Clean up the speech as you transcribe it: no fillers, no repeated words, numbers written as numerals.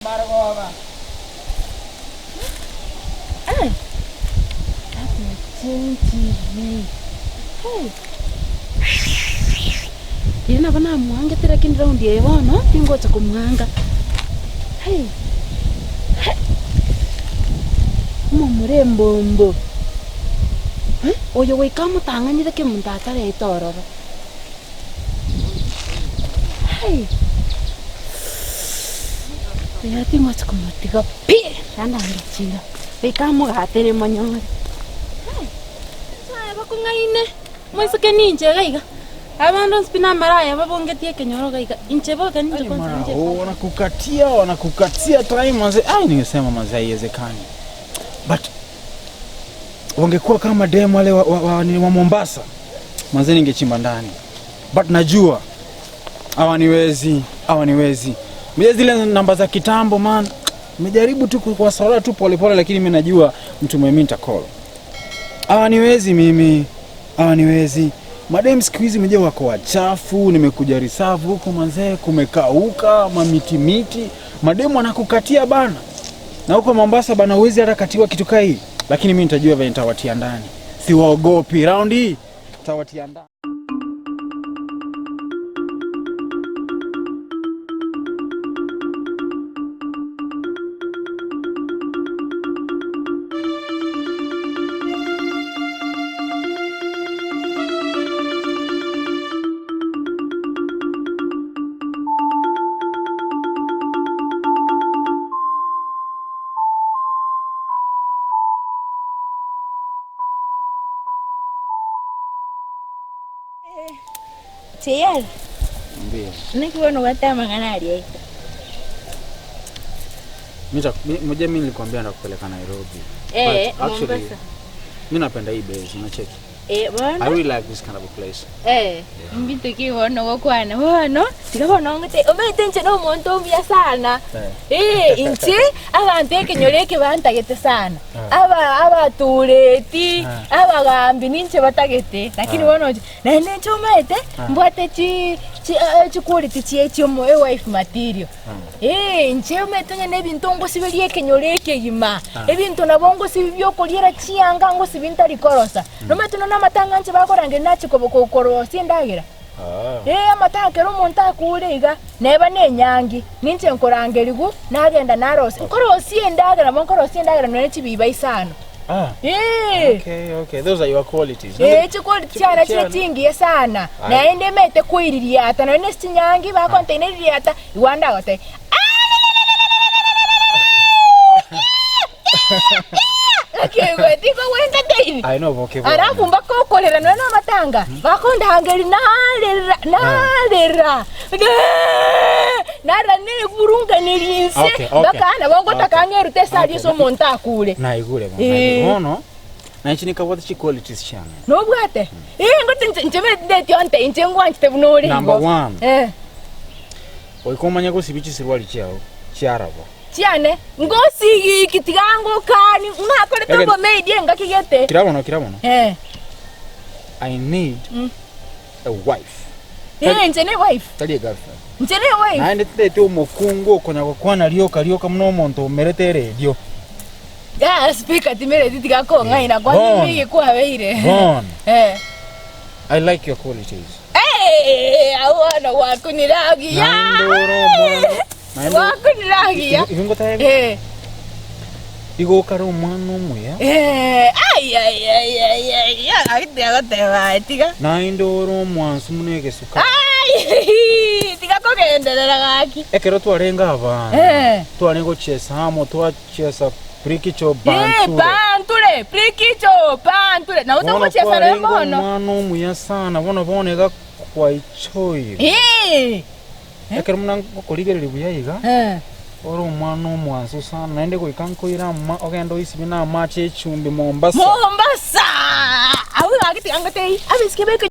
Maragova. Hey, that's my TV. Hey. Yena bana mwanga tera kin round ye wono tingo cha kumwanga. Hey. Mumurembo mbo. Oyo we kamutanga nyire ke mundata le tororo. Hey. Ya tingo cha kumutiga pi anda ngichinga. We kamugatere manyonga. Hey. Sai bakungaine. Mweseke ninje gaiga. Abantu spina maraya babongetie kenyoro gaiga. Inchebo kaninje kwanza nje. Wanakukatia time manze. Ningesema manze haiwezekani. But wangekuwa kama demo wale wa Mombasa. Manze ningechimba ndani. But najua hawaniwezi. Mimi zile namba za kitambo man. Nimejaribu tu kuwasawala tu pole lakini mimi najua mtu mimi nitacall. Hawaniwezi mimi. Madam siku hizi mje wako wachafu, nimekuja reserve huko manze kumekauka, miti. Madam wanakukatia bana. Na huko Mombasa bana uwezi hata katiwa kitu kai. Lakini mimi nitajua vile nitawatia ndani. Siwaogopi round hii. Nitawatia ndani. JR. Mbia. Nikiona watama kanali Mimi nilikwambia nakupeleka Nairobi. Mombasa. Mimi napenda hii base, unacheki. Bwana. I really like this kind of a place. Mbito kihono gokwana. Bwana, tikabona ngate ometenche no monto mbia sana. Inchi abantu kenyoreke bantagete sana. Aba tureti, abagambi ninche batagete. Lakini bwana nene chomete mbwate chi quality chi mo wife material. Inchi ometenye nebintu ngo sibelie kenyoreke gima. Ebintu nabongo sibibyo kolira chianga ngo sibinta likorosa. No metuno na matanga nche bakorange nachi kobokoro sindagira. Amatanga ro monta kureiga neba nenyangi ninche nkorangerigu nagenda narose nkorosi endagira monkorosi endagira none chibiba isano. Okay, those are your qualities. Quality cyana chitingi sana naende mete kuiriria ata none stinyangi ba container ata iwanda gote. Okay, but if I went a day. I know, okay. Arafu mbako kolera no matanga. Bakonda hangeri nalera. Nara ne burunga nirinse. Bakana bongo takangeru tesadi so monta kule. Na igure mama. No. Na nchini kabota chi qualities chana. No bwate. Ngote ncheme date yonte inchengo nchite bunori. Number 1. Oikomanya ko sibichi sirwali chao. Chiarabo. Chiane ngosi kitigango kani unakole tobo meidie ngakigete kirabono I need a wife. Nchene wife tali girlfriend nchene wife naende tete umufungo konya kwana lioka muno monto merete radio speaker timere titigako ngaina kwa nini kwa beire I like your qualities. Awana wakuniragi ya wakuniragia ingo taye igo karo mano muya agitega tiga naindoro mwansu munege suka tiga kogenderera gaki ekero twarenga abana twarengo chesa hamo twachesa prikicho banture prikicho banture na utango chesa rembo no mano muya sana bonega kwa ichoyi ekero muna koligere libuyayiga oro mwana omwanso sana naende kuikankoira ogendo isibina mache chumbi Mombasa awu agiti angate abiske beke